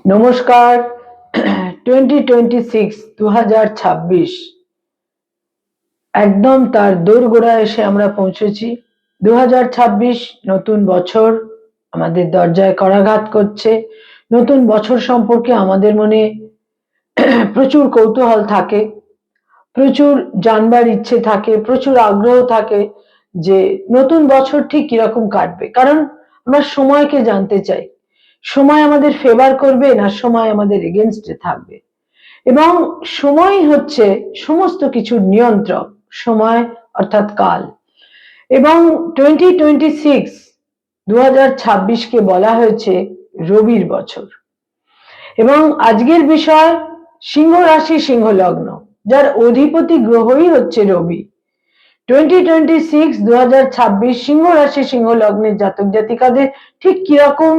নমস্কার। 2026 2026 একদম তার দোরগোড়ায় এসে আমরা পৌঁছেছি। 2026 নতুন বছর আমাদের দরজায় করাঘাত করছে। নতুন বছর সম্পর্কে আমাদের মনে প্রচুর কৌতূহল থাকে, প্রচুর জানবার ইচ্ছে থাকে, প্রচুর আগ্রহ থাকে যে নতুন বছর ঠিক কিরকম কাটবে। কারণ আমরা সময়কে জানতে চাই, সময় আমাদের ফেভার করবে না সময় আমাদের এগেনস্টে থাকবে। এবং সময় হচ্ছে সমস্ত কিছুর নিয়ন্ত্রক, সময় অর্থাৎ কাল। এবং 2026 কে বলা হয়েছে রবির বছর। এবং আজকের বিষয় সিংহ রাশি সিংহ লগ্ন, যার অধিপতি গ্রহই হচ্ছে রবি। 2026 সিংহ রাশি সিংহ লগ্নের জাতক জাতিকাদের ঠিক কিরকম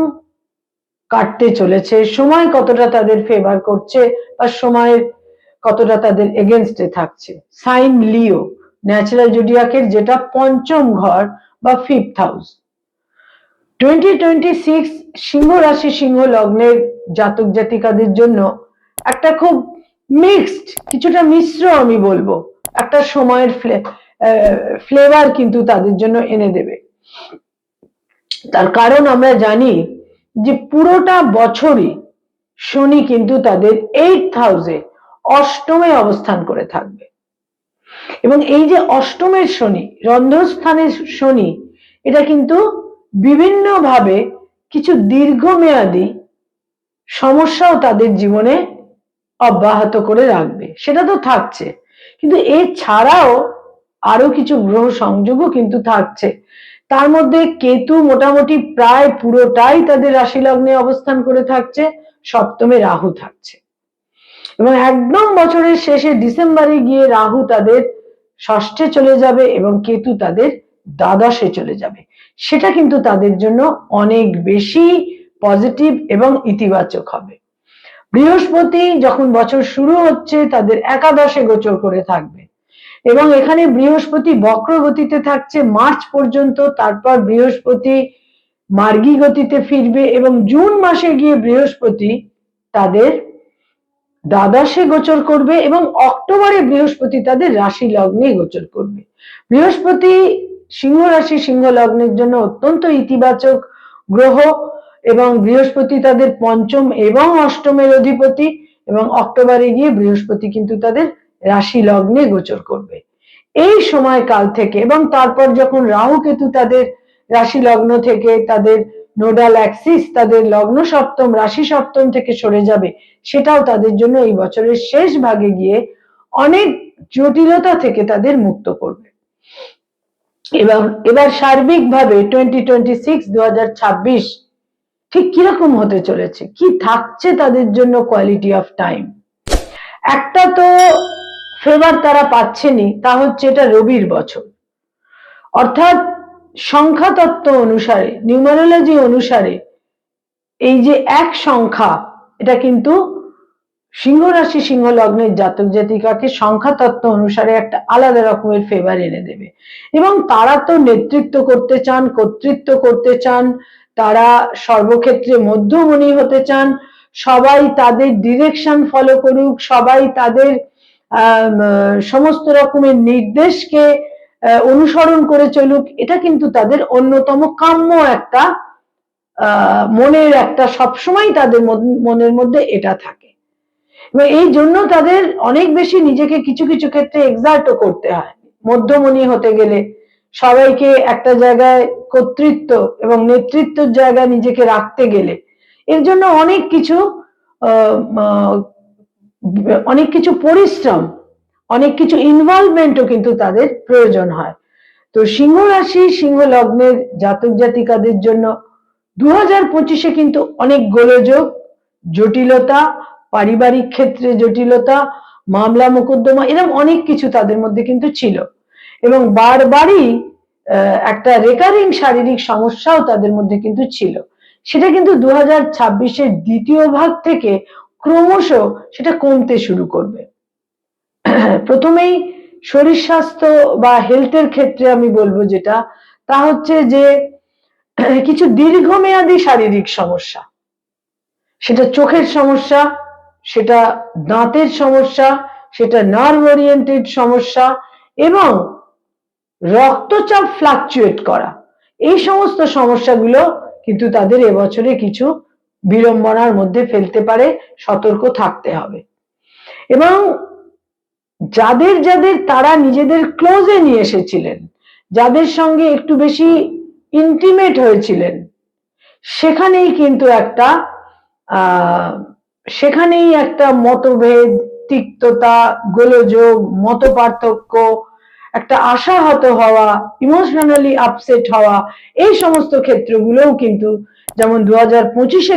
কাটতে চলেছে, সময় কতটা তাদের ফেভার করছে বা সময়ের কতটা তাদের এগেনস্টে থাকছে। সাইন লিও, ন্যাচারাল জোডিয়াকের যেটা পঞ্চম ঘর বা 5th হাউস। 2026 সিংহ রাশি সিংহ লগ্নের জাতক জাতিকাদের জন্য একটা খুব মিক্সড, কিছুটা মিশ্র আমি বলবো, একটা সময়ের ফ্লেভার কিন্তু তাদের জন্য এনে দেবে। তার কারণ আমরা জানি যে পুরোটা বছরই শনি কিন্তু তাদের 8th হাউসে অষ্টমে অবস্থান করে থাকবে। এবং এই যে অষ্টমের শনি, রন্ধ্রস্থানের শনি, এটা কিন্তু বিভিন্নভাবে কিছু দীর্ঘমেয়াদী সমস্যাও তাদের জীবনে অব্যাহত করে রাখবে, সেটা তো থাকছে। কিন্তু এছাড়াও আরো কিছু গ্রহ সংযোগও কিন্তু থাকছে। তার মধ্যে কেতু মোটামুটি প্রায় পুরোটাই তাদের রাশি লগ্নে অবস্থান করে থাকছে, সপ্তমে রাহু থাকছে। এবং একদম বছরের শেষে ডিসেম্বরে গিয়ে রাহু তাদের ষষ্ঠে চলে যাবে এবং কেতু তাদের দ্বাদশে চলে যাবে। সেটা কিন্তু তাদের জন্য অনেক বেশি পজিটিভ এবং ইতিবাচক হবে। বৃহস্পতি যখন বছর শুরু হচ্ছে তাদের একাদশে গোচর করে থাকবে এবং এখানে বৃহস্পতি বক্র গতিতে থাকছে মার্চ পর্যন্ত। তারপর বৃহস্পতি মার্গী গতিতে ফিরবে এবং জুন মাসে গিয়ে বৃহস্পতি তাদের দ্বাদশে গোচর করবে এবং অক্টোবরে বৃহস্পতি তাদের রাশি লগ্নে গোচর করবে। বৃহস্পতি সিংহ রাশি সিংহ লগ্নের জন্য অত্যন্ত ইতিবাচক গ্রহ এবং বৃহস্পতি তাদের পঞ্চম এবং অষ্টমের অধিপতি এবং অক্টোবরে গিয়ে বৃহস্পতি কিন্তু তাদের রাশি লগ্নে গোচর করবে। এই সময়কাল থেকে এবং তারপর যখন রাহু কেতু তাদের রাশি লগ্ন থেকে তাদের নোডাল অ্যাক্সিস, তাদের লগ্ন সপ্তম রাশি সপ্তম থেকে সরে যাবে, সেটাও তাদের জন্য এই বছরের শেষ ভাগে গিয়ে অনেক জটিলতা থেকে তাদের মুক্ত করবে। এবার সার্বিকভাবে 2026 ঠিক কিরকম হতে চলেছে, কি থাকছে তাদের জন্য কোয়ালিটি অফ টাইম। একটা তো ফেভার তারা পাচ্ছেনই, তা হচ্ছে এটা রবির বছর। অর্থাৎ সংখ্যা তত্ত্ব অনুসারে, নিউমারোলজি অনুসারে এই যে এক সংখ্যা, এটা কিন্তু সিংহ রাশি সিংহ লগ্নের জাতক জাতিকাকে সংখ্যা তত্ত্ব অনুসারে একটা আলাদা রকমের ফেভার এনে দেবে। এবং তারা তো নেতৃত্ব করতে চান, কর্তৃত্ব করতে চান, তারা সর্বক্ষেত্রে মধ্যমণি হতে চান, সবাই তাদের ডিরেকশন ফলো করুক, সবাই তাদের সমস্ত রকমের নির্দেশকে অনুসরণ করে চলুক, এটা কিন্তু তাদের অন্যতম কাম্য একটা মনের একটা, সবসময় তাদের মনের মধ্যে এটা থাকে। এবং এই জন্য তাদের অনেক বেশি নিজেকে কিছু কিছু ক্ষেত্রে এক্সার্টও করতে হয় মধ্যমণি হতে গেলে, সবাইকে একটা জায়গায় কর্তৃত্ব এবং নেতৃত্বের জায়গায় নিজেকে রাখতে গেলে এর জন্য অনেক কিছু পরিশ্রম, অনেক কিছু ইনভলভমেন্টও কিন্তু তাদের প্রয়োজন হয়। তো সিংহ রাশি সিংহ লগ্নের জাতক জাতিকাদের জন্য 2025 কিন্তু অনেক গোলযোগ, জটিলতা, পারিবারিক ক্ষেত্রে জটিলতা, মামলা মোকদ্দমা, এরকম অনেক কিছু তাদের মধ্যে কিন্তু ছিল। এবং বারবারই একটা রেকারিং শারীরিক সমস্যাও তাদের মধ্যে কিন্তু ছিল। সেটা কিন্তু 2026 দ্বিতীয় ভাগ থেকে ক্রমশ সেটা কমতে শুরু করবে। প্রথমেই শরীর স্বাস্থ্য বা হেলথের ক্ষেত্রে আমি বলবো যেটা, তা হচ্ছে যে কিছু দীর্ঘমেয়াদী শারীরিক সমস্যা, সেটা চোখের সমস্যা, সেটা দাঁতের সমস্যা, সেটা নার্ভ ওরিয়েন্টেড সমস্যা এবং রক্তচাপ ফ্লাকচুয়েট করা, এই সমস্ত সমস্যাগুলো কিন্তু তাদের এবছরে কিছু বিড়ম্বনার মধ্যে ফেলতে পারে, সতর্ক থাকতে হবে। এবং যাদের যাদের তারা নিজেদের ক্লোজে নিয়ে এসেছিলেন, যাদের সঙ্গে একটু বেশি ইন্টিমেট হয়েছিলেন, সেখানেই কিন্তু একটা মতভেদ, তিক্ততা, গোলযোগ, মত পার্থক্য, একটা আশাহত হওয়া, ইমোশনালি আপসেট হওয়া, এই সমস্ত ক্ষেত্রগুলোও কিন্তু যেমন 2025-এ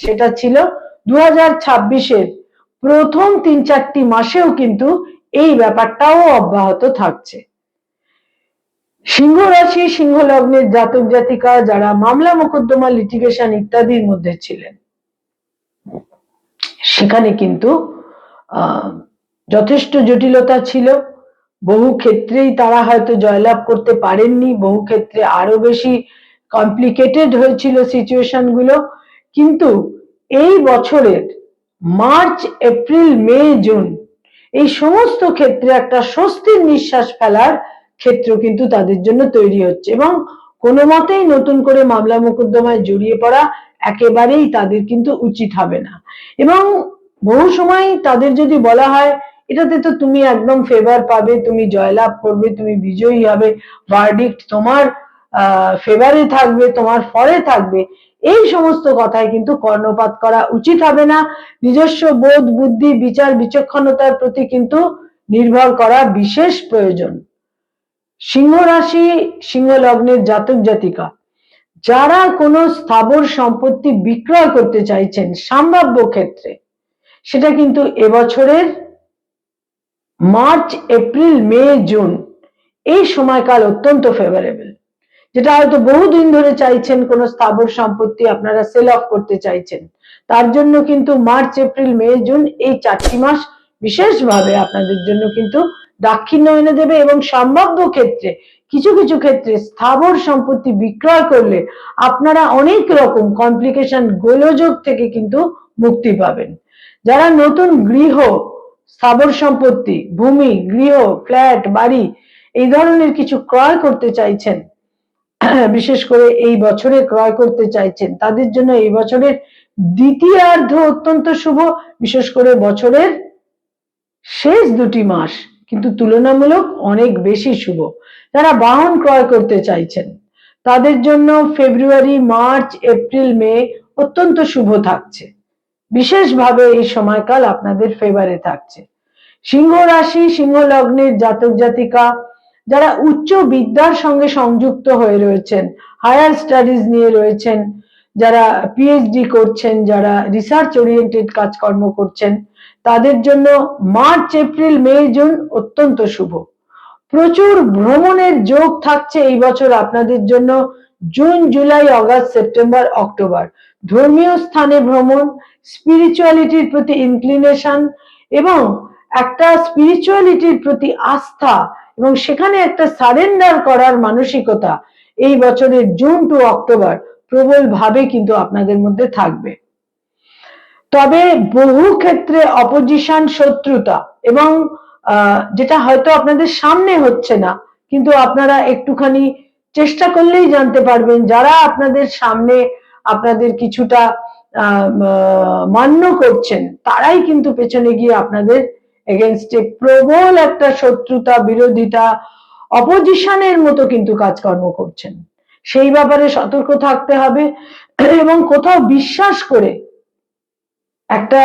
সেটা ছিল, 2026-এর প্রথম 3-4টি মাসেও কিন্তু এই ব্যাপারটাও অব্যাহত থাকছে। সিংহ রাশি, সিংহ লগ্নের জাতক জাতিকা যারা মামলা মোকদ্দমা, লিটিগেশন ইত্যাদির মধ্যে ছিলেন, সেখানে কিন্তু যথেষ্ট জটিলতা ছিল। বহু ক্ষেত্রেই তারা হয়তো জয়লাভ করতে পারেননি, বহু ক্ষেত্রে আরো বেশি কমপ্লিকেটেড হয়েছিল সিচুয়েশন গুলো। কিন্তু এই বছরের মার্চ, এপ্রিল, মে, জুন এই সমস্ত ক্ষেত্রে একটা স্বস্তির নিঃশ্বাস ফেলার ক্ষেত্র কিন্তু তাদের জন্য তৈরি হচ্ছে এবং কোনো মতেই নতুন করে মামলা মোকদ্দমায় জড়িয়ে পড়া একেবারেই তাদের কিন্তু উচিত হবে না। এবং বহু সময় তাদের যদি বলা হয় এটাতে তো তুমি একদম ফেভার পাবে, তুমি জয়লাভ করবে, তুমি বিজয়ী হবে, ভার্ডিক্ট তোমার ফেভারে থাকবে, তোমার ফরে থাকবে, এই সমস্ত কথায় কিন্তু কর্ণপাত করা উচিত হবে না। নিজস্ব বোধ, বুদ্ধি, বিচার, বিচক্ষণতার প্রতি কিন্তু নির্ভর করা বিশেষ প্রয়োজন। সিংহ রাশি, সিংহ লগ্নের জাতক জাতিকা যারা কোনো স্থাবর সম্পত্তি বিক্রয় করতে চাইছেন সম্ভাব্য ক্ষেত্রে, সেটা কিন্তু এবছরের মার্চ, এপ্রিল, মে, জুন এই সময়কাল অত্যন্ত ফেভারেবল। যেটা হয়তো বহুদিন ধরে চাইছেন কোনো স্থাবর সম্পত্তি আপনারা সেল অফ করতে চাইছেন, তার জন্য কিন্তু মার্চ, এপ্রিল, মে, জুন এই 4টি মাস বিশেষভাবে আপনাদের জন্য কিন্তু দাক্ষিণ্য এনে দেবে। এবং সম্ভাব্য ক্ষেত্রে কিছু কিছু ক্ষেত্রে স্থাবর সম্পত্তি বিক্রয় করলে আপনারা অনেক রকম কমপ্লিকেশন, গোলযোগ থেকে কিন্তু মুক্তি পাবেন। যারা নতুন গৃহ, স্থাবর সম্পত্তি, ভূমি, গৃহ, ফ্ল্যাট, বাড়ি এই ধরনের কিছু ক্রয় করতে চাইছেন, বিশেষ করে এই বছরে ক্রয় করতে চাইছেন, তাদের জন্য এই বছরের দ্বিতীয়ার্ধ অত্যন্ত শুভ। বিশেষ করে বছরের শেষ 2টি মাস কিন্তু তুলনামূলক অনেক বেশি শুভ। যারা বাহন ক্রয় করতে চাইছেন তাদের জন্য ফেব্রুয়ারি, মার্চ, এপ্রিল, মে অত্যন্ত শুভ থাকছে, বিশেষভাবে এই সময়কাল আপনাদের ফেভারে থাকছে। সিংহ রাশি, সিংহ লগ্নের জাতক জাতিকা যারা উচ্চ বিদ্যার সঙ্গে সংযুক্ত হয়ে রয়েছেন, হায়ার স্টাডিজ নিয়ে রয়েছেন, যারা পিএইচডি করছেন, যারা রিসার্চ ওরিয়েন্টেড কাজকর্ম করছেন, তাদের জন্য মার্চ, এপ্রিল, মে, জুন অত্যন্ত শুভ। প্রচুর ভ্রমণের যোগ থাকছে এই বছর আপনাদের জন্য। June, July, August, September, October ধর্মীয় স্থানে ভ্রমণ, স্পিরিচুয়ালিটির প্রতি ইনক্লিনেশন এবং একটা স্পিরিচুয়ালিটির প্রতি আস্থা এবং সেখানে একটা সারেন্ডার করার মানসিকতা এই বছরের জুন টু অক্টোবর প্রবল ভাবে কিন্তু আপনাদের মধ্যে থাকবে। তবে বহু ক্ষেত্রে অপোজিশন, শত্রুতা এবং যেটা হয়তো আপনাদের সামনে হচ্ছে না, কিন্তু আপনারা একটুখানি চেষ্টা করলেই জানতে পারবেন যারা আপনাদের সামনে আপনাদের কিছুটা মান্য করছেন, তারাই কিন্তু পেছনে গিয়ে আপনাদের এগেনস্টে প্রবল একটা শত্রুতা, বিরোধিতা, অপোজিশনের মতো কিন্তু কাজকর্ম করছেন। সেই ব্যাপারে সতর্ক থাকতে হবে এবং কোথাও বিশ্বাস করে একটা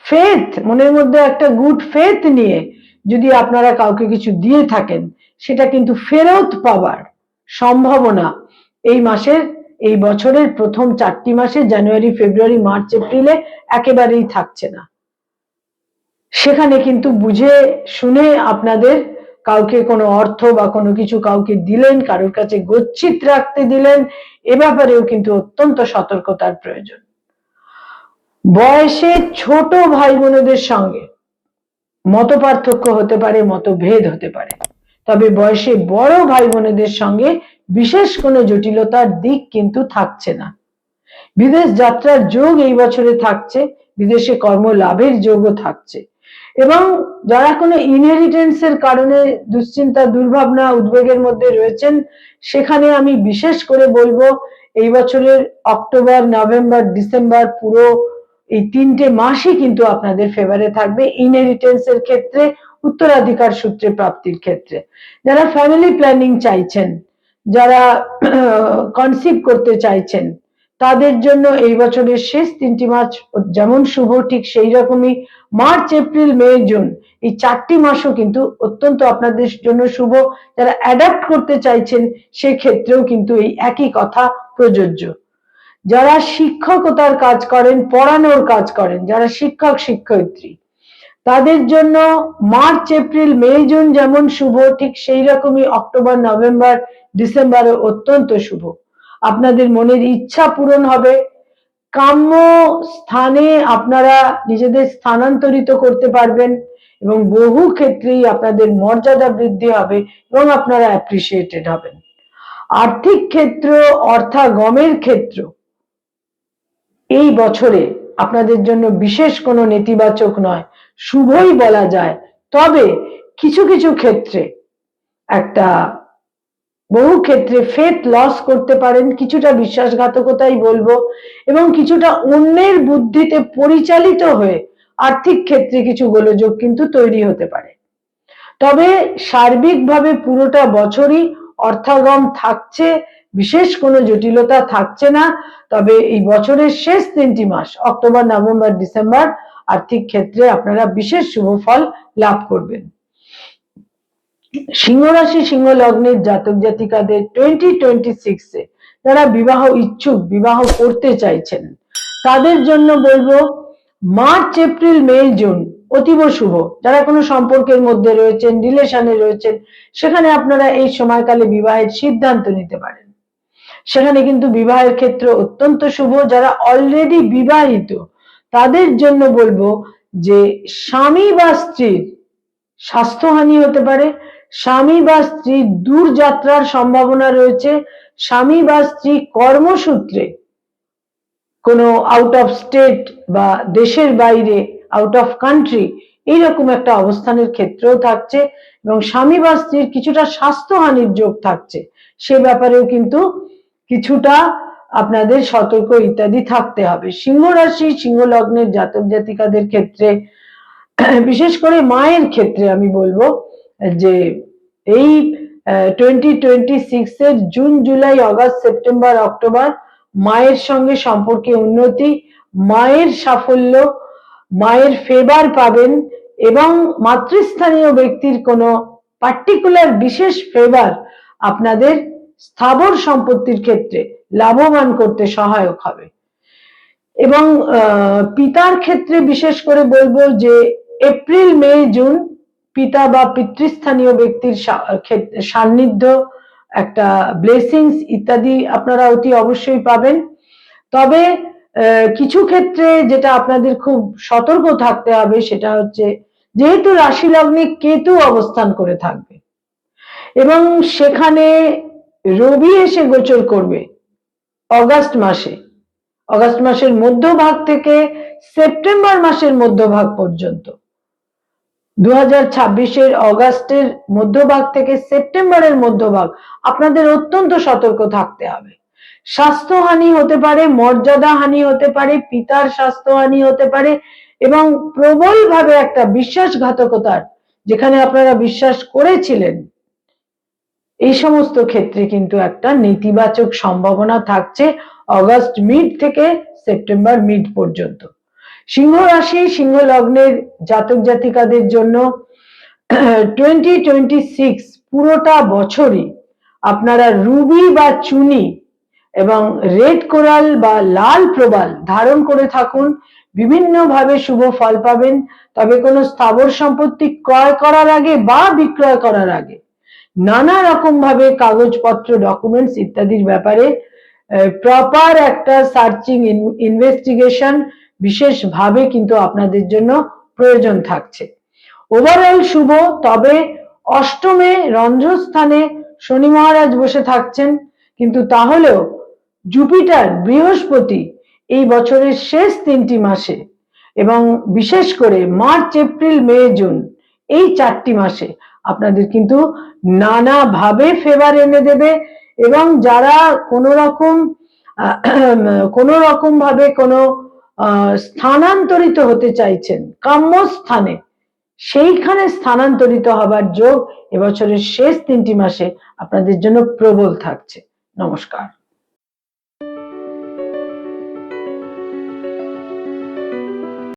ফেথ, মনের মধ্যে একটা গুড ফেথ নিয়ে যদি আপনারা কাউকে কিছু দিয়ে থাকেন, সেটা কিন্তু ফেরত পাওয়ার সম্ভাবনা এই বছরের প্রথম 4টি মাসে, জানুয়ারি, ফেব্রুয়ারি, মার্চ, এপ্রিলে একেবারেই থাকছে না। সেখানে কিন্তু বুঝে শুনে আপনাদের কাউকে কোনো অর্থ বা কোনো কিছু কাউকে দিলেন, কারোর কাছে গচ্ছিত রাখতে দিলেন, এ ব্যাপারেও কিন্তু অত্যন্ত সতর্কতার প্রয়োজন। বয়সে ছোট ভাই বোনদের সঙ্গে মত পার্থক্য হতে পারে, মতভেদ হতে পারে, তবে বয়সে বড় ভাই বোনদের সঙ্গে বিশেষ কোনো জটিলতার দিক কিন্তু থাকছে না। বিদেশ যাত্রার যোগ এই বছরে থাকছে, বিদেশে কর্ম লাভের যোগও থাকছে। এবং যারা কোনো ইনহেরিটেন্সের কারণে দুশ্চিন্তা, দুর্ভাবনা, উদ্বেগের মধ্যে রয়েছেন, সেখানে আমি বিশেষ করে বলবো এই বছরের অক্টোবর, নভেম্বর, ডিসেম্বর পুরো এই 3টে মাসই কিন্তু আপনাদের ফেভারে থাকবে ইনহেরিটেন্সের ক্ষেত্রে, উত্তরাধিকার সূত্রে প্রাপ্তির ক্ষেত্রে। যারা ফ্যামিলি প্ল্যানিং চাইছেন, যারা কনসিভ করতে চাইছেন, তাদের জন্য এই বছরের শেষ 3টি মাস যেমন শুভ, ঠিক সেই রকমই মার্চ, এপ্রিল, মে, জুন এই 4টি মাসও কিন্তু অত্যন্ত আপনাদের জন্য শুভ। যারা অ্যাডাপ্ট করতে চাইছেন সেক্ষেত্রেও কিন্তু এই একই কথা প্রযোজ্য। যারা শিক্ষকতার কাজ করেন, পড়ানোর কাজ করেন, যারা শিক্ষক শিক্ষয়িত্রী, তাদের জন্য মার্চ, এপ্রিল, মে, জুন যেমন শুভ, ঠিক সেই রকমই অক্টোবর, নভেম্বর, ডিসেম্বরে অত্যন্ত শুভ। আপনাদের মনের ইচ্ছা পূরণ হবে, কাম্য স্থানে আপনারা নিজেদের স্থানান্তরিত করতে পারবেন এবং বহু ক্ষেত্রেই আপনাদের মর্যাদা বৃদ্ধি হবে এবং আপনারা অ্যাপ্রিসিয়েটেড হবেন। আর্থিক ক্ষেত্র, অর্থাগমের ক্ষেত্র এই বছরে আপনাদের জন্য বিশেষ কোনো নেতিবাচক নয়, শুভই বলা যায়। তবে কিছু কিছু ক্ষেত্রে একটা বহু ক্ষেত্রে ফেথ লস করতে পারেন, কিছুটা বিশ্বাসঘাতকতাই বলবো, এবং কিছুটা অন্যের বুদ্ধিতে পরিচালিত হয়ে আর্থিক ক্ষেত্রে কিছু গোলযোগ কিন্তু তৈরি হতে পারে। তবে সার্বিকভাবে পুরোটা বছরই অর্থাগম থাকছে, বিশেষ কোনো জটিলতা থাকছে না। তবে এই বছরের শেষ 3টি মাস অক্টোবর, নভেম্বর, ডিসেম্বর আর্থিক ক্ষেত্রে আপনারা বিশেষ শুভ ফল লাভ করবেন। সিংহ রাশি, সিংহ লগ্নের জাতক জাতিকাদের 2026-এ যারা বিবাহ ইচ্ছুক, বিবাহ করতে চাইছেন, তাদের জন্য বলবো মার্চ, এপ্রিল, মে, জুন অতীব শুভ। যারা কোনো সম্পর্কের মধ্যে রয়েছেন, রিলেশনে রয়েছেন, সেখানে আপনারা এই সময়কালে বিবাহের সিদ্ধান্ত নিতে পারেন। সেখানে কিন্তু বিবাহের ক্ষেত্র অত্যন্ত শুভ। যারা অলরেডি বিবাহিত তাদের জন্য বলবো যে স্বামী বা স্ত্রীর স্বাস্থ্যহানি হতে পারে, স্বামী বা স্ত্রীর দূর যাত্রার সম্ভাবনা রয়েছে, স্বামী বা স্ত্রী কর্মসূত্রে কোনো আউট অফ স্টেট বা দেশের বাইরে, আউট অফ কান্ট্রি, এইরকম একটা অবস্থানের ক্ষেত্রেও থাকছে এবং স্বামী বা স্ত্রীর কিছুটা স্বাস্থ্যহানির যোগ থাকছে। সে ব্যাপারেও কিন্তু কিছুটা আপনাদের সতর্ক ইত্যাদি থাকতে হবে। সিংহ রাশি, সিংহ লগ্নের জাতক জাতিকাদের ক্ষেত্রে, বিশেষ করে মায়ের ক্ষেত্রে আমি বলবো যে এই 2026-এর June, July, August, September, October মায়ের সঙ্গে সম্পর্কে উন্নতি, মায়ের সাফল্য, মায়ের ফেভার পাবেন এবং মাতৃস্থানীয় ব্যক্তির কোনো পার্টিকুলার বিশেষ ফেভার আপনাদের স্থাবর সম্পত্তির ক্ষেত্রে লাভবান করতে সহায়ক হবে। এবং পিতার ক্ষেত্রে বিশেষ করে বলবো যে এপ্রিল, মে, জুন পিতা বা পিতৃস্থানীয় ব্যক্তির সান্নিধ্য, একটা ব্লেসিংস ইত্যাদি আপনারা অতি অবশ্যই পাবেন। তবে কিছু ক্ষেত্রে যেটা আপনাদের খুব সতর্ক থাকতে হবে সেটা হচ্ছে, যেহেতু রাশি লগ্নে কেতু অবস্থান করে থাকবে এবং সেখানে রবি এসে গোচর করবে অগাস্ট মাসে, অগাস্ট মাসের মধ্যভাগ থেকে সেপ্টেম্বর মাসের মধ্যভাগ পর্যন্ত, 2026-এর অগাস্টের মধ্যভাগ থেকে সেপ্টেম্বরের মধ্যভাগ আপনাদের অত্যন্ত সতর্ক থাকতে হবে। স্বাস্থ্যহানি হতে পারে, মর্যাদা হানি হতে পারে, পিতার স্বাস্থ্যহানি হতে পারে এবং প্রবলভাবে একটা বিশ্বাসঘাতকতার, যেখানে আপনারা বিশ্বাস করেছিলেন, এই সমস্ত ক্ষেত্রে কিন্তু একটা নেতিবাচক সম্ভাবনা থাকছে অগাস্ট মিড থেকে সেপ্টেম্বর মিড পর্যন্ত। সিংহ রাশি, সিংহ লগ্নের জাতক জাতিকাদের জন্য 2026 পুরোটা বছরই আপনারা রুবি বা চুনি এবং রেড কোরাল বা লাল প্রবাল ধারণ করে থাকুন, বিভিন্ন ভাবে শুভ ফল পাবেন। তবে কোনো স্থাবর সম্পত্তি ক্রয় করার আগে বা বিক্রয় করার আগে নানা রকম ভাবে কাগজপত্র, ডকুমেন্টস ইত্যাদির ব্যাপারে প্রপার একটা সার্চিং, ইনভেস্টিগেশন বিশেষভাবে কিন্তু আপনাদের জন্য প্রয়োজন থাকছে। ওভারঅল শুভ। তবে অষ্টমে রন্ধ্রস্থানে শনি মহারাজ বসে থাকছেন, কিন্তু তাহলেও জুপিটার, বৃহস্পতি এই বছরের শেষ 3টি মাসে এবং বিশেষ করে মার্চ, এপ্রিল, মে, জুন এই 4টি মাসে আপনাদের কিন্তু নানাভাবে ফেভার এনে দেবে। এবং যারা কোনো রকম ভাবে কোনো স্থানান্তরিত হতে চাইছেন কাম্য স্থানে, সেইখানে স্থানান্তরিত হবার যোগ এবছরের শেষ 3টি মাসে আপনাদের জন্য প্রবল থাকছে। নমস্কার।